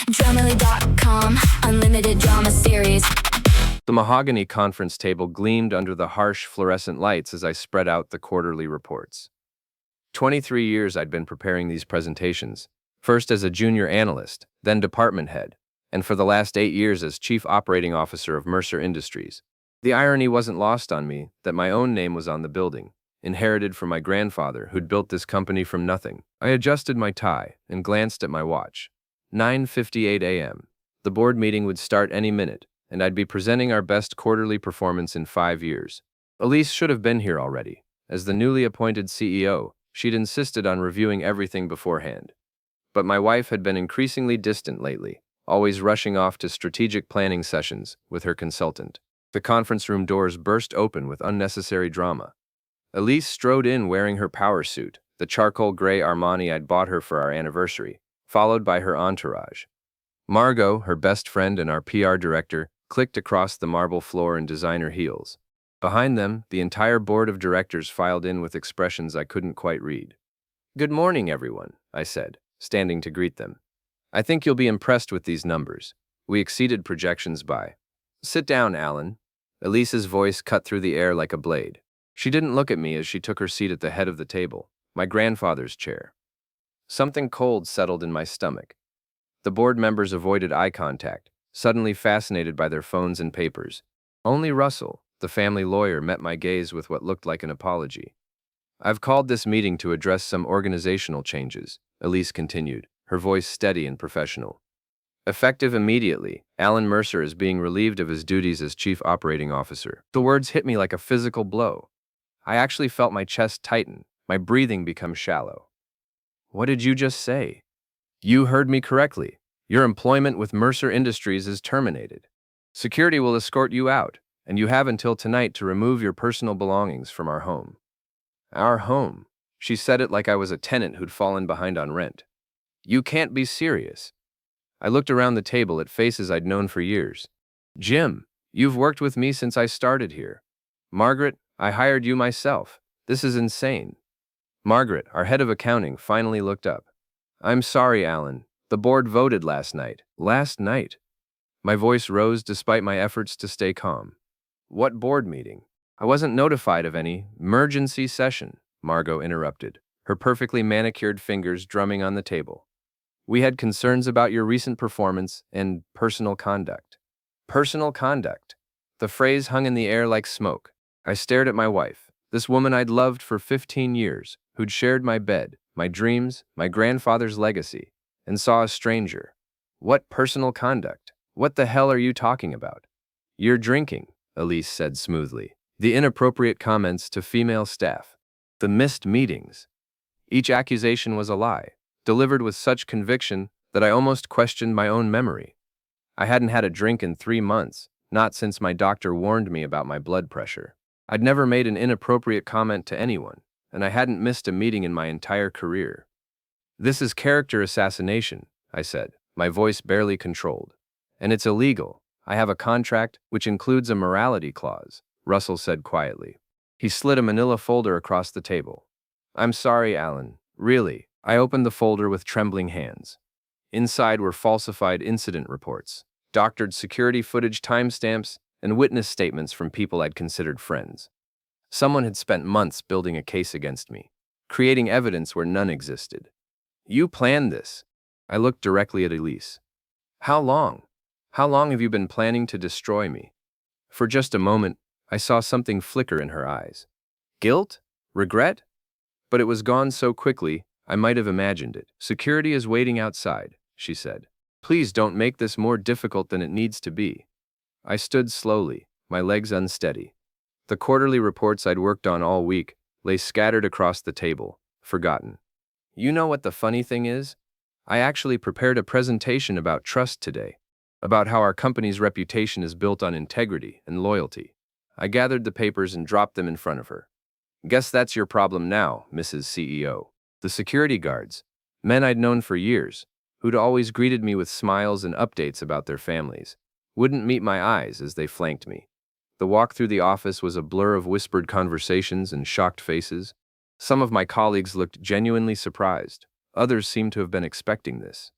Dramily.com, unlimited drama series. The mahogany conference table gleamed under the harsh fluorescent lights as I spread out the quarterly reports. 23 years I'd been preparing these presentations, first as a junior analyst, then department head, and for the last 8 years as chief operating officer of Mercer Industries. The irony wasn't lost on me that my own name was on the building, inherited from my grandfather who'd built this company from nothing. I adjusted my tie and glanced at my watch. 9:58 a.m. The board meeting would start any minute, and I'd be presenting our best quarterly performance in 5 years. Elise should have been here already. As the newly appointed CEO, she'd insisted on reviewing everything beforehand. But my wife had been increasingly distant lately, always rushing off to strategic planning sessions with her consultant. The conference room doors burst open with unnecessary drama. Elise strode in wearing her power suit, the charcoal gray Armani I'd bought her for our anniversary, followed by her entourage. Margot, her best friend and our PR director, clicked across the marble floor in designer heels. Behind them, the entire board of directors filed in with expressions I couldn't quite read. "Good morning, everyone," I said, standing to greet them. "I think you'll be impressed with these numbers. We exceeded projections by—" "Sit down, Alan." Elise's voice cut through the air like a blade. She didn't look at me as she took her seat at the head of the table, my grandfather's chair. Something cold settled in my stomach. The board members avoided eye contact, suddenly fascinated by their phones and papers. Only Russell, the family lawyer, met my gaze with what looked like an apology. "I've called this meeting to address some organizational changes," Elise continued, her voice steady and professional. "Effective immediately, Alan Mercer is being relieved of his duties as Chief Operating Officer." The words hit me like a physical blow. I actually felt my chest tighten, my breathing become shallow. "What did you just say?" "You heard me correctly. Your employment with Mercer Industries is terminated. Security will escort you out, and you have until tonight to remove your personal belongings from our home." "Our home?" She said it like I was a tenant who'd fallen behind on rent. "You can't be serious." I looked around the table at faces I'd known for years. "Jim, you've worked with me since I started here. Margaret, I hired you myself. This is insane." Margaret, our head of accounting, finally looked up. "I'm sorry, Alan. The board voted last night." "Last night?" My voice rose despite my efforts to stay calm. "What board meeting?" "I wasn't notified of any emergency session," Margot interrupted, her perfectly manicured fingers drumming on the table. "We had concerns about your recent performance and personal conduct." Personal conduct. The phrase hung in the air like smoke. I stared at my wife, this woman I'd loved for 15 years, who'd shared my bed, my dreams, my grandfather's legacy, and saw a stranger. "What personal conduct? What the hell are you talking about?" "You're drinking," Elise said smoothly. "The inappropriate comments to female staff. The missed meetings." Each accusation was a lie, delivered with such conviction that I almost questioned my own memory. I hadn't had a drink in 3 months, not since my doctor warned me about my blood pressure. I'd never made an inappropriate comment to anyone, and I hadn't missed a meeting in my entire career. "This is character assassination," I said, my voice barely controlled. "And it's illegal. I have a contract which includes a morality clause," Russell said quietly. He slid a manila folder across the table. "I'm sorry, Alan. Really." I opened the folder with trembling hands. Inside were falsified incident reports, doctored security footage timestamps, and witness statements from people I'd considered friends. Someone had spent months building a case against me, creating evidence where none existed. "You planned this." I looked directly at Elise. "How long? How long have you been planning to destroy me?" For just a moment, I saw something flicker in her eyes. Guilt? Regret? But it was gone so quickly, I might have imagined it. "Security is waiting outside," she said. "Please don't make this more difficult than it needs to be." I stood slowly, my legs unsteady. The quarterly reports I'd worked on all week lay scattered across the table, forgotten. You know what the funny thing is? I actually prepared a presentation about trust today, about how our company's reputation is built on integrity and loyalty. I gathered the papers and dropped them in front of her. "Guess that's your problem now, Mrs. CEO." The security guards, men I'd known for years, who'd always greeted me with smiles and updates about their families, wouldn't meet my eyes as they flanked me. The walk through the office was a blur of whispered conversations and shocked faces. Some of my colleagues looked genuinely surprised. Others seemed to have been expecting this.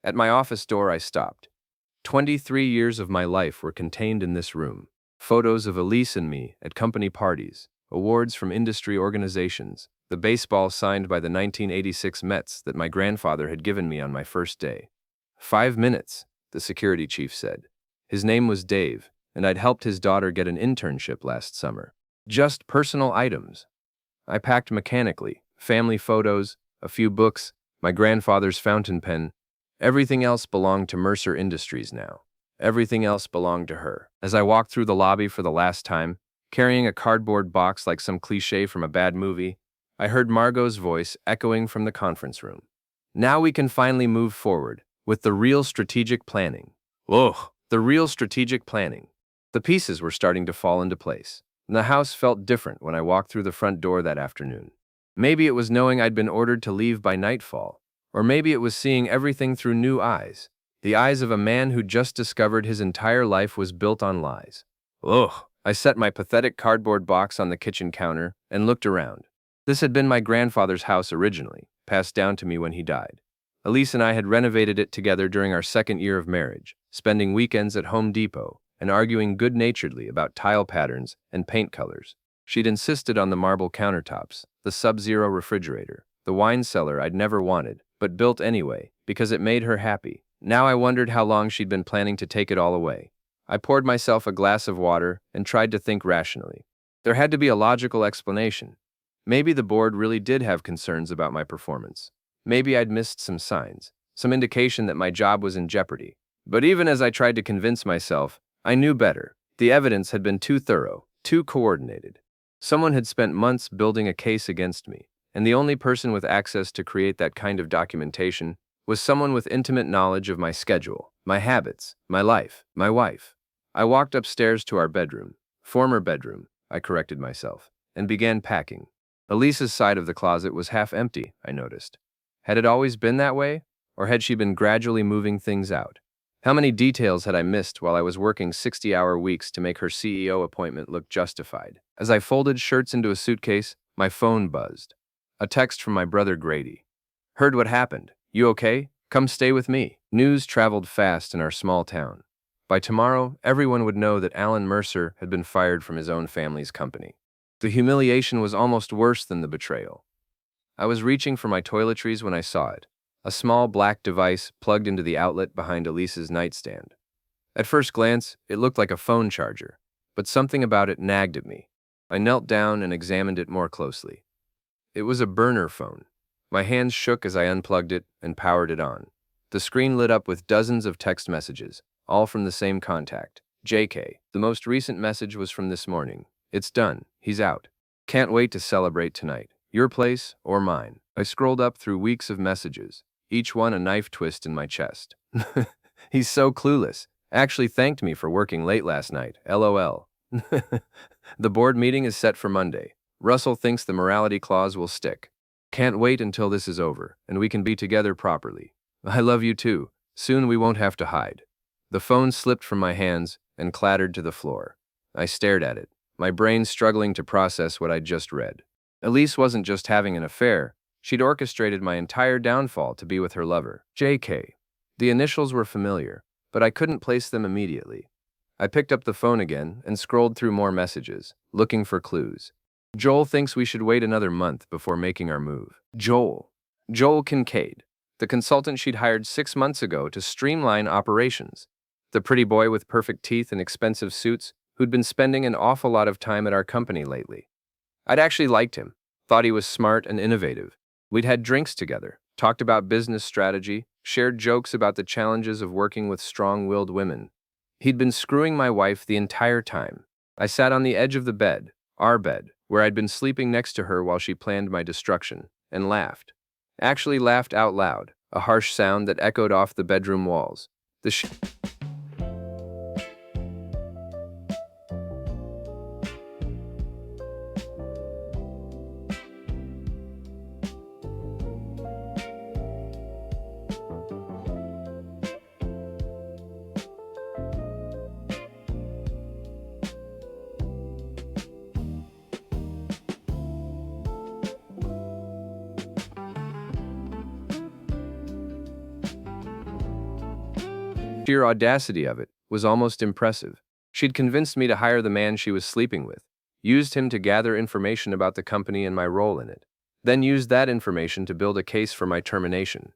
At my office door, I stopped. 23 years of my life were contained in this room. Photos of Elise and me at company parties, awards from industry organizations, the baseball signed by the 1986 Mets that my grandfather had given me on my first day. 5 minutes, the security chief said. His name was Dave, and I'd helped his daughter get an internship last summer. Just personal items. I packed mechanically, family photos, a few books, my grandfather's fountain pen. Everything else belonged to Mercer Industries now. Everything else belonged to her. As I walked through the lobby for the last time, carrying a cardboard box like some cliché from a bad movie, I heard Margot's voice echoing from the conference room. Now we can finally move forward with the real strategic planning. Ugh, the real strategic planning. The pieces were starting to fall into place, and the house felt different when I walked through the front door that afternoon. Maybe it was knowing I'd been ordered to leave by nightfall, or maybe it was seeing everything through new eyes, the eyes of a man who just discovered his entire life was built on lies. Ugh! I set my pathetic cardboard box on the kitchen counter and looked around. This had been my grandfather's house originally, passed down to me when he died. Elise and I had renovated it together during our second year of marriage, spending weekends at Home Depot and arguing good-naturedly about tile patterns and paint colors. She'd insisted on the marble countertops, the sub-zero refrigerator, the wine cellar I'd never wanted, but built anyway, because it made her happy. Now I wondered how long she'd been planning to take it all away. I poured myself a glass of water and tried to think rationally. There had to be a logical explanation. Maybe the board really did have concerns about my performance. Maybe I'd missed some signs, some indication that my job was in jeopardy. But even as I tried to convince myself, I knew better. The evidence had been too thorough, too coordinated. Someone had spent months building a case against me, and the only person with access to create that kind of documentation was someone with intimate knowledge of my schedule, my habits, my life, my wife. I walked upstairs to our bedroom, former bedroom, I corrected myself, and began packing. Elise's side of the closet was half empty, I noticed. Had it always been that way, or had she been gradually moving things out? How many details had I missed while I was working 60-hour weeks to make her CEO appointment look justified? As I folded shirts into a suitcase, my phone buzzed. A text from my brother Grady. Heard what happened. You okay? Come stay with me. News traveled fast in our small town. By tomorrow, everyone would know that Alan Mercer had been fired from his own family's company. The humiliation was almost worse than the betrayal. I was reaching for my toiletries when I saw it. A small black device plugged into the outlet behind Elise's nightstand. At first glance, it looked like a phone charger, but something about it nagged at me. I knelt down and examined it more closely. It was a burner phone. My hands shook as I unplugged it and powered it on. The screen lit up with dozens of text messages, all from the same contact, JK. The most recent message was from this morning. It's done. He's out. Can't wait to celebrate tonight. Your place or mine. I scrolled up through weeks of messages, each one a knife twist in my chest. He's so clueless. Actually thanked me for working late last night. LOL. The board meeting is set for Monday. Russell thinks the morality clause will stick. Can't wait until this is over, and we can be together properly. I love you too. Soon we won't have to hide. The phone slipped from my hands and clattered to the floor. I stared at it, my brain struggling to process what I'd just read. Elise wasn't just having an affair. She'd orchestrated my entire downfall to be with her lover, JK. The initials were familiar, but I couldn't place them immediately. I picked up the phone again and scrolled through more messages, looking for clues. Joel thinks we should wait another month before making our move. Joel Kincaid, the consultant she'd hired 6 months ago to streamline operations. The pretty boy with perfect teeth and expensive suits who'd been spending an awful lot of time at our company lately. I'd actually liked him, thought he was smart and innovative. We'd had drinks together, talked about business strategy, shared jokes about the challenges of working with strong-willed women. He'd been screwing my wife the entire time. I sat on the edge of the bed, our bed, where I'd been sleeping next to her while she planned my destruction, and laughed. Actually laughed out loud, a harsh sound that echoed off the bedroom walls. sheer audacity of it was almost impressive. She'd convinced me to hire the man she was sleeping with, used him to gather information about the company and my role in it, then used that information to build a case for my termination.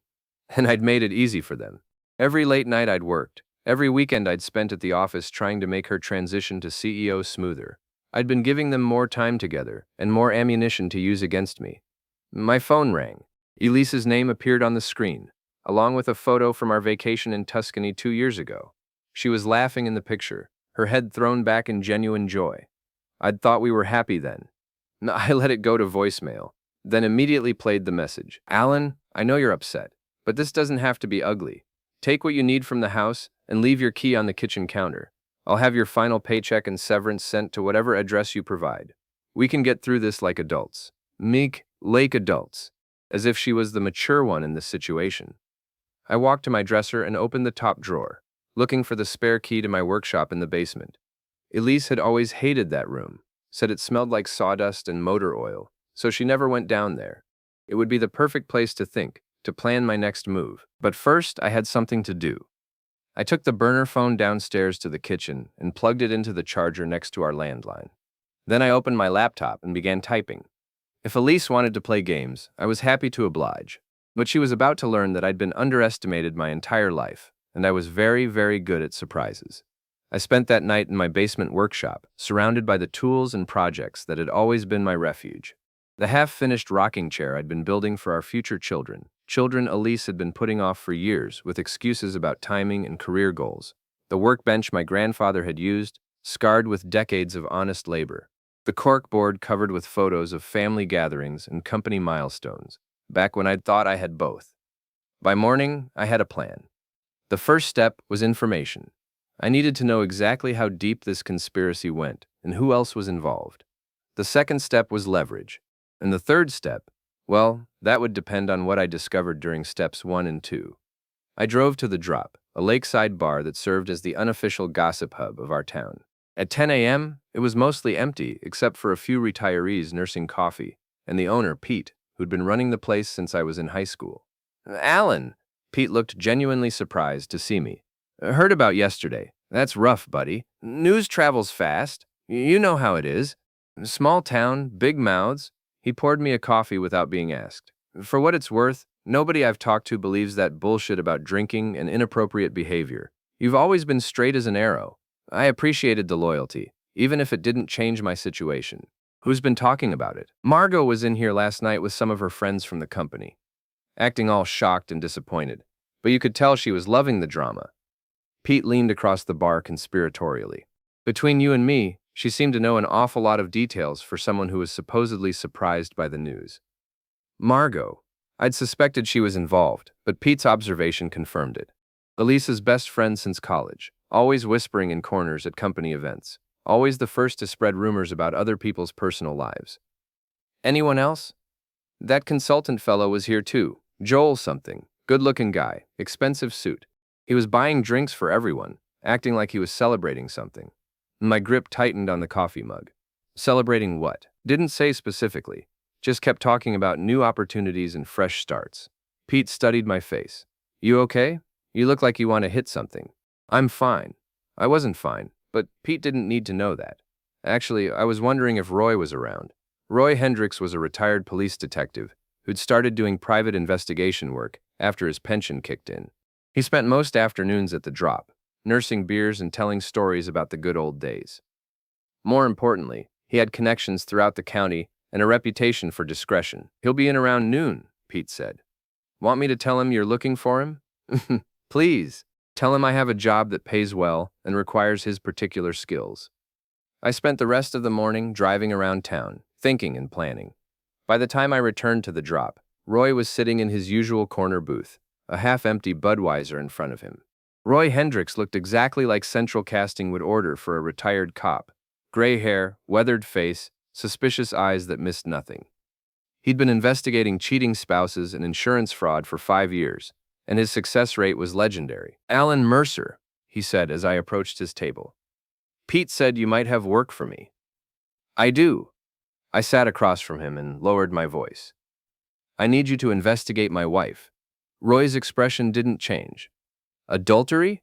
And I'd made it easy for them. Every late night I'd worked, every weekend I'd spent at the office trying to make her transition to CEO smoother. I'd been giving them more time together and more ammunition to use against me. My phone rang. Elise's name appeared on the screen, along with a photo from our vacation in Tuscany 2 years ago. She was laughing in the picture, her head thrown back in genuine joy. I'd thought we were happy then. I let it go to voicemail, then immediately played the message. Alan, I know you're upset, but this doesn't have to be ugly. Take what you need from the house and leave your key on the kitchen counter. I'll have your final paycheck and severance sent to whatever address you provide. We can get through this like adults. Meek, like adults. As if she was the mature one in this situation. I walked to my dresser and opened the top drawer, looking for the spare key to my workshop in the basement. Elise had always hated that room, said it smelled like sawdust and motor oil, so she never went down there. It would be the perfect place to think, to plan my next move. But first, I had something to do. I took the burner phone downstairs to the kitchen and plugged it into the charger next to our landline. Then I opened my laptop and began typing. If Elise wanted to play games, I was happy to oblige. But she was about to learn that I'd been underestimated my entire life, and I was very, very good at surprises. I spent that night in my basement workshop, surrounded by the tools and projects that had always been my refuge. The half-finished rocking chair I'd been building for our future children Elise had been putting off for years with excuses about timing and career goals. The workbench my grandfather had used, scarred with decades of honest labor. The corkboard covered with photos of family gatherings and company milestones, back when I'd thought I had both. By morning, I had a plan. The first step was information. I needed to know exactly how deep this conspiracy went and who else was involved. The second step was leverage. And the third step, well, that would depend on what I discovered during steps 1 and 2. I drove to the Drop, a lakeside bar that served as the unofficial gossip hub of our town. At 10 a.m., it was mostly empty except for a few retirees nursing coffee, and the owner, Pete, who'd been running the place since I was in high school. Alan, Pete looked genuinely surprised to see me. Heard about yesterday. That's rough, buddy. News travels fast. You know how it is. Small town, big mouths. He poured me a coffee without being asked. For what it's worth, nobody I've talked to believes that bullshit about drinking and inappropriate behavior. You've always been straight as an arrow. I appreciated the loyalty, even if it didn't change my situation. Who's been talking about it? Margot was in here last night with some of her friends from the company, acting all shocked and disappointed, but you could tell she was loving the drama. Pete leaned across the bar conspiratorially. Between you and me, she seemed to know an awful lot of details for someone who was supposedly surprised by the news. Margot. I'd suspected she was involved, but Pete's observation confirmed it. Elisa's best friend since college, always whispering in corners at company events, always the first to spread rumors about other people's personal lives. Anyone else? That consultant fellow was here too, Joel something, good-looking guy, expensive suit. He was buying drinks for everyone, acting like he was celebrating something. My grip tightened on the coffee mug. Celebrating what? Didn't say specifically, just kept talking about new opportunities and fresh starts. Pete studied my face. You okay? You look like you want to hit something. I'm fine. I wasn't fine, but Pete didn't need to know that. Actually, I was wondering if Roy was around. Roy Hendricks was a retired police detective who'd started doing private investigation work after his pension kicked in. He spent most afternoons at the Drop, nursing beers and telling stories about the good old days. More importantly, he had connections throughout the county and a reputation for discretion. He'll be in around noon, Pete said. Want me to tell him you're looking for him? Please, tell him I have a job that pays well and requires his particular skills. I spent the rest of the morning driving around town, thinking and planning. By the time I returned to the Drop, Roy was sitting in his usual corner booth, a half-empty Budweiser in front of him. Roy Hendricks looked exactly like Central Casting would order for a retired cop. Gray hair, weathered face, suspicious eyes that missed nothing. He'd been investigating cheating spouses and insurance fraud for 5 years, and his success rate was legendary. Alan Mercer, he said as I approached his table. Pete said you might have work for me. I do. I sat across from him and lowered my voice. I need you to investigate my wife. Roy's expression didn't change. Adultery?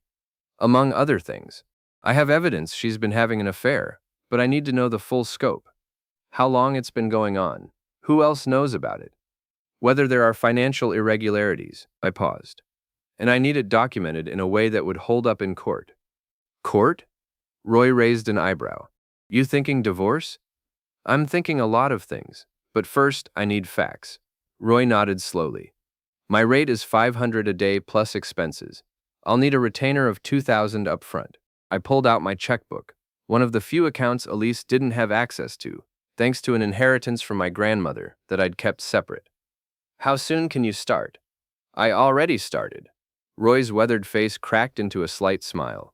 Among other things. I have evidence she's been having an affair, but I need to know the full scope. How long it's been going on. Who else knows about it? Whether there are financial irregularities. I paused. And I need it documented in a way that would hold up in court. Court? Roy raised an eyebrow. You thinking divorce? I'm thinking a lot of things, but first I need facts. Roy nodded slowly. My rate is $500 a day plus expenses. I'll need a retainer of $2,000 up front. I pulled out my checkbook, one of the few accounts Elise didn't have access to, thanks to an inheritance from my grandmother that I'd kept separate. How soon can you start? I already started. Roy's weathered face cracked into a slight smile.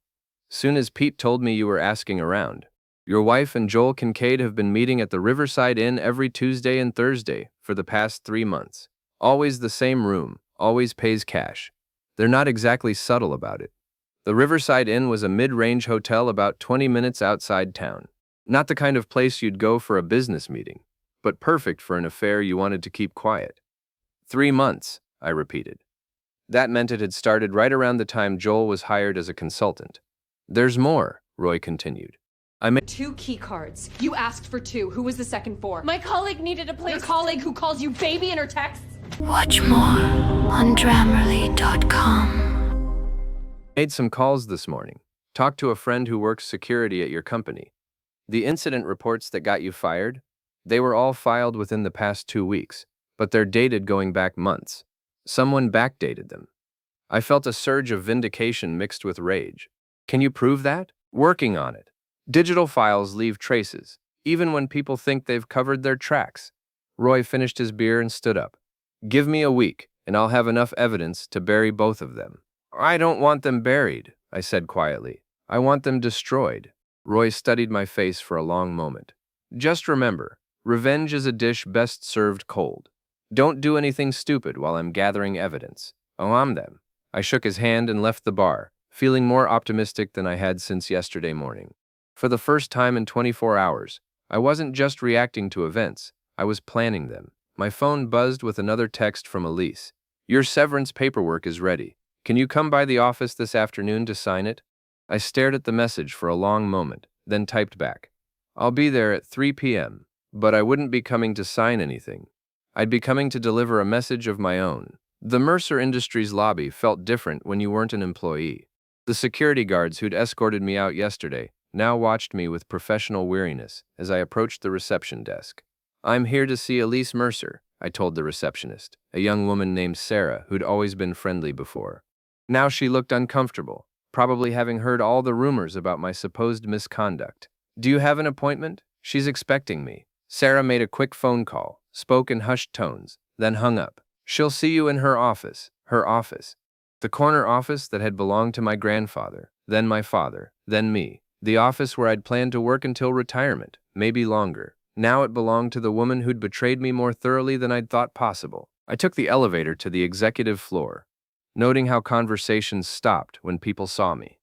Soon as Pete told me you were asking around. Your wife and Joel Kincaid have been meeting at the Riverside Inn every Tuesday and Thursday for the past 3 months. Always the same room, always pays cash. They're not exactly subtle about it. The Riverside Inn was a mid-range hotel about 20 minutes outside town. Not the kind of place you'd go for a business meeting, but perfect for an affair you wanted to keep quiet. 3 months, I repeated. That meant it had started right around the time Joel was hired as a consultant. There's more, Roy continued. I made 2 key cards. You asked for 2. Who was the second 4? My colleague needed a place. Your colleague who calls you baby in her texts? Watch more on Grammarly.com. made some calls this morning. Talked to a friend who works security at your company. The incident reports that got you fired, they were all filed within the past 2 weeks, but they're dated going back months. Someone backdated them. I felt a surge of vindication mixed with rage. Can you prove that? Working on it. Digital files leave traces, even when people think they've covered their tracks. Roy finished his beer and stood up. Give me a week, and I'll have enough evidence to bury both of them. I don't want them buried, I said quietly. I want them destroyed. Roy studied my face for a long moment. Just remember, revenge is a dish best served cold. Don't do anything stupid while I'm gathering evidence. Oh, I'm them. I shook his hand and left the bar, feeling more optimistic than I had since yesterday morning. For the first time in 24 hours, I wasn't just reacting to events, I was planning them. My phone buzzed with another text from Elise. Your severance paperwork is ready. Can you come by the office this afternoon to sign it? I stared at the message for a long moment, then typed back. I'll be there at 3 p.m., but I wouldn't be coming to sign anything. I'd be coming to deliver a message of my own. The Mercer Industries lobby felt different when you weren't an employee. The security guards who'd escorted me out yesterday now watched me with professional weariness as I approached the reception desk. I'm here to see Elise Mercer, I told the receptionist, a young woman named Sarah who'd always been friendly before. Now she looked uncomfortable, probably having heard all the rumors about my supposed misconduct. Do you have an appointment? She's expecting me. Sarah made a quick phone call, spoke in hushed tones, then hung up. She'll see you in her office. Her office. The corner office that had belonged to my grandfather, then my father, then me. The office where I'd planned to work until retirement, maybe longer. Now it belonged to the woman who'd betrayed me more thoroughly than I'd thought possible. I took the elevator to the executive floor, noting how conversations stopped when people saw me.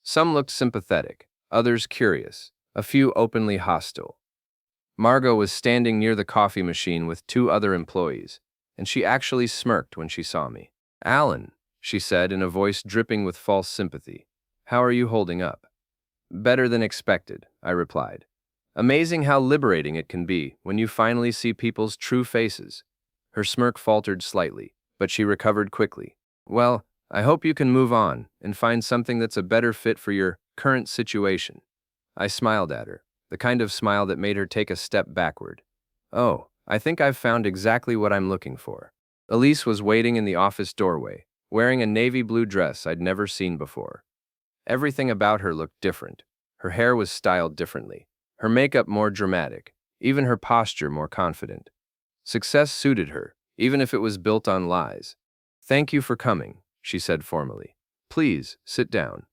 Some looked sympathetic, others curious, a few openly hostile. Margot was standing near the coffee machine with 2 other employees, and she actually smirked when she saw me. Alan, she said in a voice dripping with false sympathy, how are you holding up? Better than expected, I replied. Amazing how liberating it can be when you finally see people's true faces. Her smirk faltered slightly, but she recovered quickly. Well, I hope you can move on and find something that's a better fit for your current situation. I smiled at her, the kind of smile that made her take a step backward. Oh, I think I've found exactly what I'm looking for. Elise was waiting in the office doorway, wearing a navy blue dress I'd never seen before. Everything about her looked different. Her hair was styled differently, her makeup more dramatic, even her posture more confident. Success suited her, even if it was built on lies. Thank you for coming, she said formally. Please, sit down.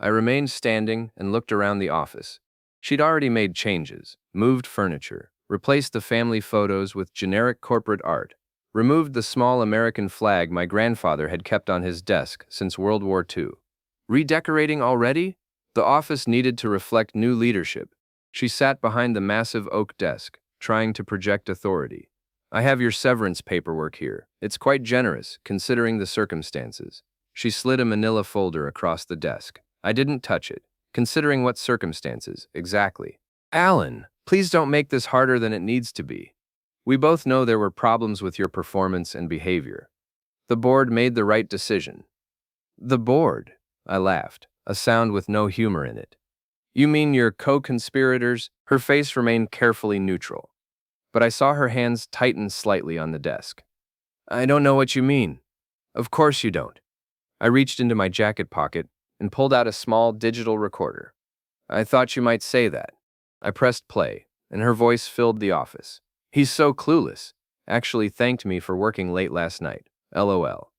I remained standing and looked around the office. She'd already made changes, moved furniture, replaced the family photos with generic corporate art, removed the small American flag my grandfather had kept on his desk since World War II. Redecorating already? The office needed to reflect new leadership. She sat behind the massive oak desk, trying to project authority. I have your severance paperwork here. It's quite generous, considering the circumstances. She slid a manila folder across the desk. I didn't touch it, considering what circumstances, exactly. Alan, please don't make this harder than it needs to be. We both know there were problems with your performance and behavior. The board made the right decision. The board? I laughed, a sound with no humor in it. You mean your co-conspirators? Her face remained carefully neutral, but I saw her hands tighten slightly on the desk. I don't know what you mean. Of course you don't. I reached into my jacket pocket and pulled out a small digital recorder. I thought you might say that. I pressed play, and her voice filled the office. He's so clueless. Actually thanked me for working late last night. LOL.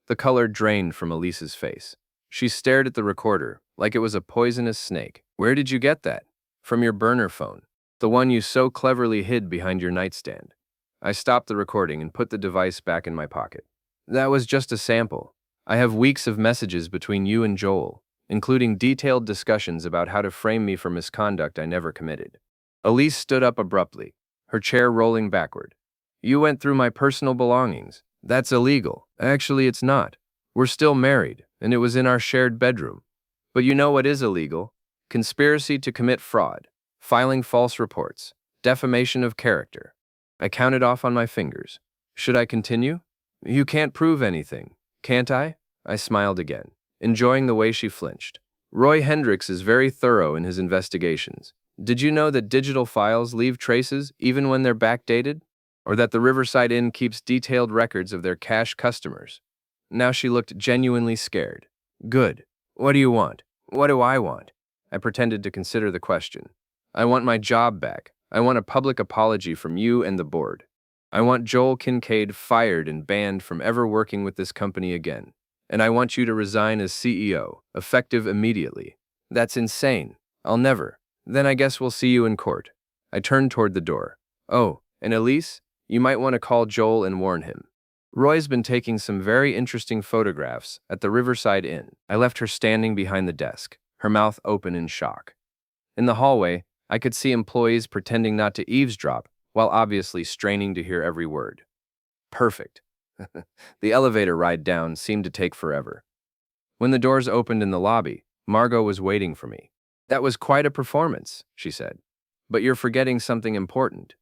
The color drained from Elise's face. She stared at the recorder like it was a poisonous snake. Where did you get that? From your burner phone. The one you so cleverly hid behind your nightstand. I stopped the recording and put the device back in my pocket. That was just a sample. I have weeks of messages between you and Joel, including detailed discussions about how to frame me for misconduct I never committed. Elise stood up abruptly, her chair rolling backward. You went through my personal belongings. That's illegal. Actually, it's not. We're still married, and it was in our shared bedroom. But you know what is illegal? Conspiracy to commit fraud, filing false reports, defamation of character. I counted off on my fingers. Should I continue? You can't prove anything, can't I? I smiled again, enjoying the way she flinched. Roy Hendricks is very thorough in his investigations. Did you know that digital files leave traces even when they're backdated? Or that the Riverside Inn keeps detailed records of their cash customers? Now she looked genuinely scared. Good. What do you want? What do I want? I pretended to consider the question. I want my job back. I want a public apology from you and the board. I want Joel Kincaid fired and banned from ever working with this company again. And I want you to resign as CEO, effective immediately. That's insane. I'll never. Then I guess we'll see you in court. I turned toward the door. Oh, and Elise, you might want to call Joel and warn him. Roy's been taking some very interesting photographs at the Riverside Inn. I left her standing behind the desk, her mouth open in shock. In the hallway, I could see employees pretending not to eavesdrop while obviously straining to hear every word. Perfect. The elevator ride down seemed to take forever. When the doors opened in the lobby, Margot was waiting for me. That was quite a performance, she said. But you're forgetting something important.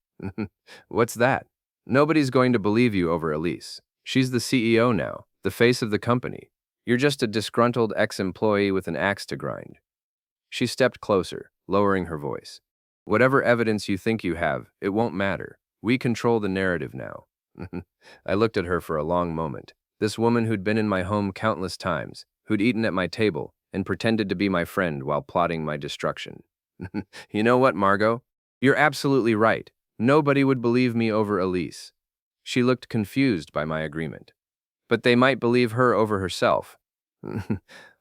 What's that? Nobody's going to believe you over Elise. She's the CEO now, the face of the company. You're just a disgruntled ex-employee with an axe to grind. She stepped closer, lowering her voice. Whatever evidence you think you have, it won't matter. We control the narrative now. I looked at her for a long moment. This woman who'd been in my home countless times, who'd eaten at my table, and pretended to be my friend while plotting my destruction. You know what, Margot? You're absolutely right. Nobody would believe me over Elise. She looked confused by my agreement. But they might believe her over herself.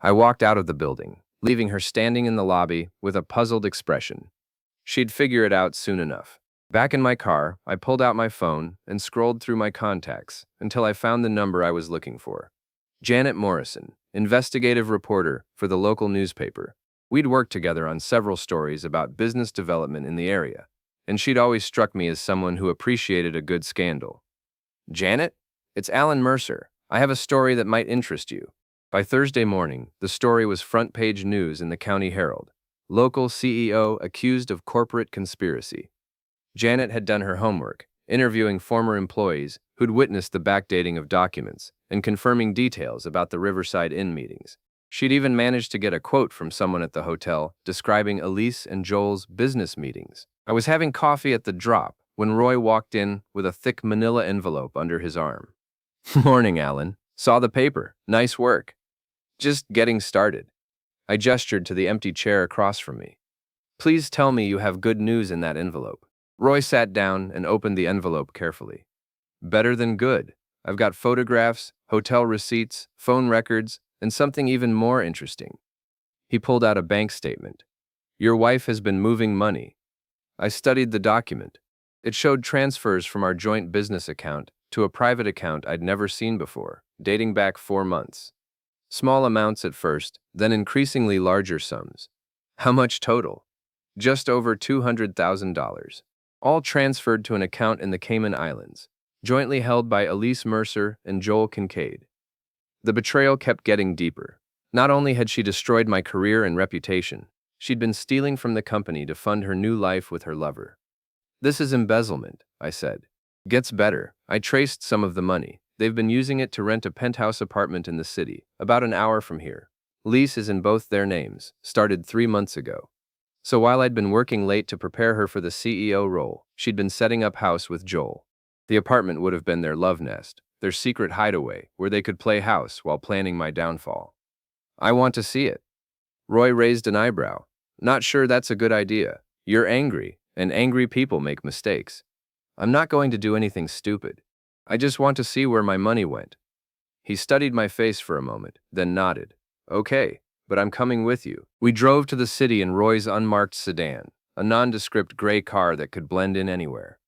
I walked out of the building, leaving her standing in the lobby with a puzzled expression. She'd figure it out soon enough. Back in my car, I pulled out my phone and scrolled through my contacts until I found the number I was looking for. Janet Morrison, investigative reporter for the local newspaper. We'd worked together on several stories about business development in the area, and she'd always struck me as someone who appreciated a good scandal. Janet? It's Alan Mercer. I have a story that might interest you. By Thursday morning, the story was front-page news in the County Herald. Local CEO accused of corporate conspiracy. Janet had done her homework, interviewing former employees who'd witnessed the backdating of documents and confirming details about the Riverside Inn meetings. She'd even managed to get a quote from someone at the hotel describing Elise and Joel's business meetings. I was having coffee at the Drop when Roy walked in with a thick manila envelope under his arm. Morning, Alan. Saw the paper. Nice work. Just getting started. I gestured to the empty chair across from me. Please tell me you have good news in that envelope. Roy sat down and opened the envelope carefully. Better than good. I've got photographs, hotel receipts, phone records, and something even more interesting. He pulled out a bank statement. Your wife has been moving money. I studied the document. It showed transfers from our joint business account to a private account I'd never seen before, dating back 4 months. Small amounts at first, then increasingly larger sums. How much total? Just over $200,000. All transferred to an account in the Cayman Islands, jointly held by Elise Mercer and Joel Kincaid. The betrayal kept getting deeper. Not only had she destroyed my career and reputation, she'd been stealing from the company to fund her new life with her lover. This is embezzlement, I said. Gets better. I traced some of the money. They've been using it to rent a penthouse apartment in the city, about an hour from here. Lease is in both their names, started 3 months ago. So while I'd been working late to prepare her for the CEO role, she'd been setting up house with Joel. The apartment would have been their love nest, their secret hideaway, where they could play house while planning my downfall. I want to see it. Roy raised an eyebrow. Not sure that's a good idea. You're angry, and angry people make mistakes. I'm not going to do anything stupid. I just want to see where my money went. He studied my face for a moment, then nodded. Okay, but I'm coming with you. We drove to the city in Roy's unmarked sedan, a nondescript gray car that could blend in anywhere.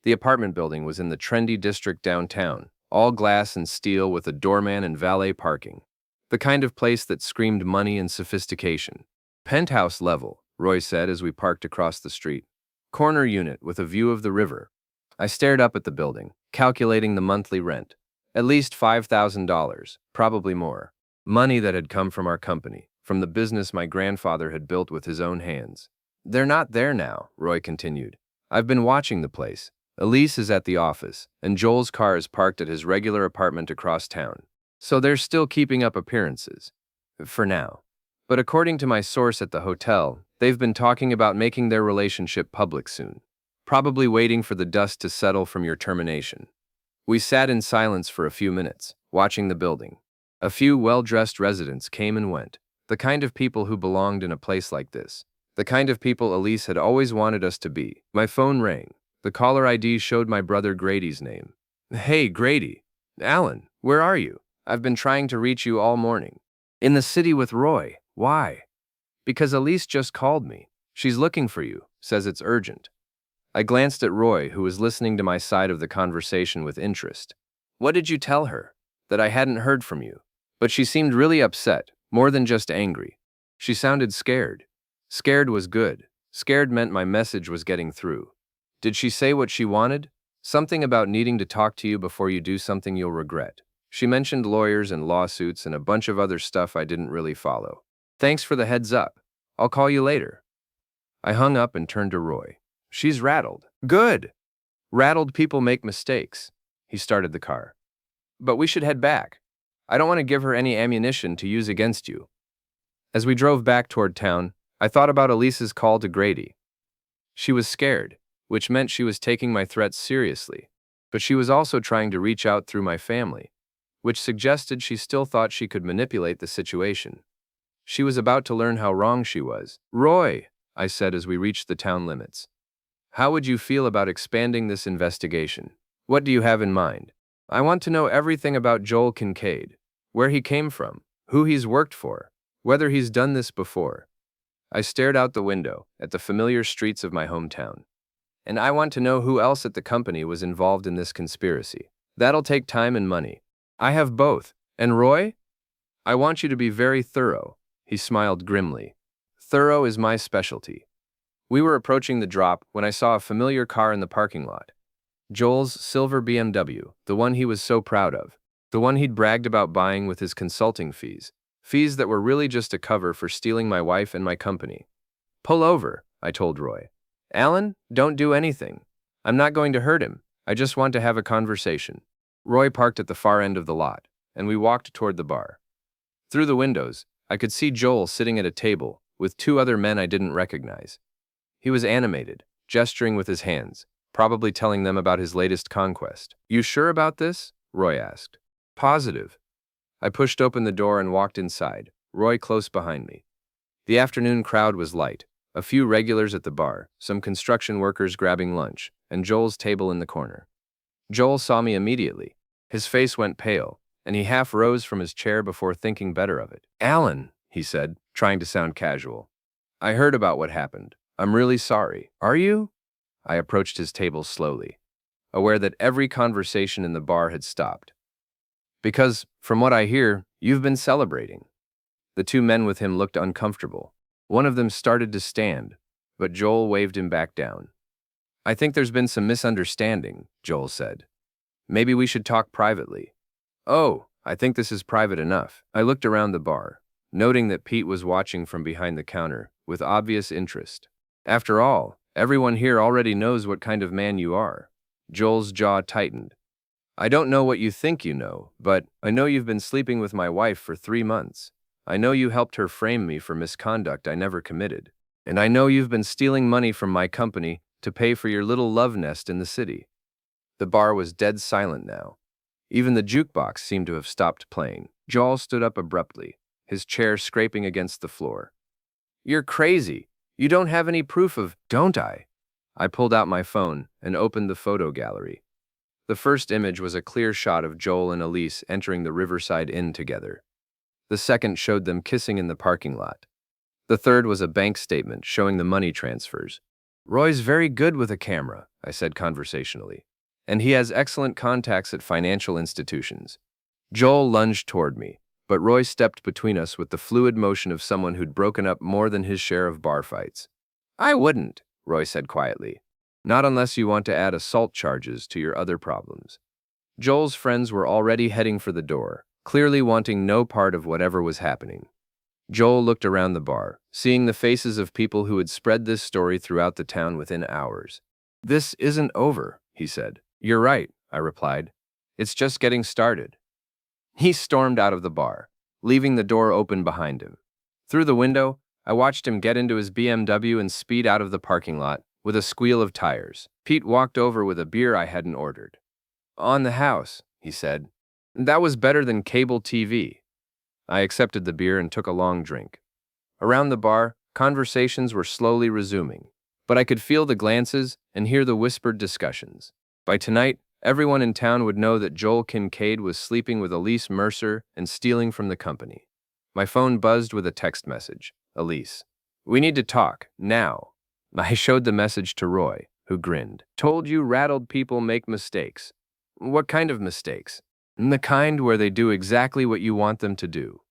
The apartment building was in the trendy district downtown, all glass and steel with a doorman and valet parking. The kind of place that screamed money and sophistication. Penthouse level, Roy said as we parked across the street. Corner unit with a view of the river. I stared up at the building, calculating the monthly rent. At least $5,000, probably more. Money that had come from our company, from the business my grandfather had built with his own hands. They're not there now, Roy continued. I've been watching the place. Elise is at the office, and Joel's car is parked at his regular apartment across town. So they're still keeping up appearances. For now. But according to my source at the hotel, they've been talking about making their relationship public soon. Probably waiting for the dust to settle from your termination. We sat in silence for a few minutes, watching the building. A few well-dressed residents came and went, the kind of people who belonged in a place like this. The kind of people Elise had always wanted us to be. My phone rang. The caller ID showed my brother Grady's name. Hey, Grady. Alan, where are you? I've been trying to reach you all morning. In the city with Roy. Why? Because Elise just called me. She's looking for you, says it's urgent. I glanced at Roy, who was listening to my side of the conversation with interest. What did you tell her? That I hadn't heard from you. But she seemed really upset, more than just angry. She sounded scared. Scared was good. Scared meant my message was getting through. Did she say what she wanted? Something about needing to talk to you before you do something you'll regret. She mentioned lawyers and lawsuits and a bunch of other stuff I didn't really follow. Thanks for the heads up. I'll call you later. I hung up and turned to Roy. She's rattled. Good. Rattled people make mistakes. He started the car. But we should head back. I don't want to give her any ammunition to use against you. As we drove back toward town, I thought about Elise's call to Grady. She was scared, which meant she was taking my threats seriously. But she was also trying to reach out through my family, which suggested she still thought she could manipulate the situation. She was about to learn how wrong she was. Roy, I said as we reached the town limits. How would you feel about expanding this investigation? What do you have in mind? I want to know everything about Joel Kincaid, where he came from, who he's worked for, whether he's done this before. I stared out the window at the familiar streets of my hometown. And I want to know who else at the company was involved in this conspiracy. That'll take time and money. I have both. And Roy? I want you to be very thorough. He smiled grimly. Thorough is my specialty. We were approaching the drop when I saw a familiar car in the parking lot. Joel's silver BMW, the one he was so proud of. The one he'd bragged about buying with his consulting fees. Fees that were really just a cover for stealing my wife and my company. Pull over, I told Roy. Alan, don't do anything. I'm not going to hurt him. I just want to have a conversation. Roy parked at the far end of the lot, and we walked toward the bar. Through the windows, I could see Joel sitting at a table with 2 other men I didn't recognize. He was animated, gesturing with his hands, probably telling them about his latest conquest. You sure about this? Roy asked. Positive. I pushed open the door and walked inside, Roy close behind me. The afternoon crowd was light, a few regulars at the bar, some construction workers grabbing lunch, and Joel's table in the corner. Joel saw me immediately. His face went pale, and he half rose from his chair before thinking better of it. Alan, he said, trying to sound casual. I heard about what happened. I'm really sorry. Are you? I approached his table slowly, aware that every conversation in the bar had stopped. Because, from what I hear, you've been celebrating. The 2 men with him looked uncomfortable. One of them started to stand, but Joel waved him back down. I think there's been some misunderstanding, Joel said. Maybe we should talk privately. Oh, I think this is private enough. I looked around the bar. noting that Pete was watching from behind the counter with obvious interest. After all, everyone here already knows what kind of man you are. Joel's jaw tightened. I don't know what you think you know, but I know you've been sleeping with my wife for 3 months. I know you helped her frame me for misconduct I never committed. And I know you've been stealing money from my company to pay for your little love nest in the city. The bar was dead silent now. Even the jukebox seemed to have stopped playing. Joel stood up abruptly, his chair scraping against the floor. You're crazy. You don't have any proof of, don't I? I pulled out my phone and opened the photo gallery. The first image was a clear shot of Joel and Elise entering the Riverside Inn together. The second showed them kissing in the parking lot. The third was a bank statement showing the money transfers. Roy's very good with a camera, I said conversationally, and he has excellent contacts at financial institutions. Joel lunged toward me, but Roy stepped between us with the fluid motion of someone who'd broken up more than his share of bar fights. I wouldn't, Roy said quietly. Not unless you want to add assault charges to your other problems. Joel's friends were already heading for the door, clearly wanting no part of whatever was happening. Joel looked around the bar, seeing the faces of people who had spread this story throughout the town within hours. This isn't over, he said. You're right, I replied. It's just getting started. He stormed out of the bar, leaving the door open behind him. Through the window, I watched him get into his BMW and speed out of the parking lot with a squeal of tires. Pete walked over with a beer I hadn't ordered. On the house, he said. That was better than cable TV. I accepted the beer and took a long drink. Around the bar, conversations were slowly resuming, but I could feel the glances and hear the whispered discussions. By tonight, everyone in town would know that Joel Kincaid was sleeping with Elise Mercer and stealing from the company. My phone buzzed with a text message. Elise. We need to talk, now. I showed the message to Roy, who grinned. Told you rattled people make mistakes. What kind of mistakes? The kind where they do exactly what you want them to do.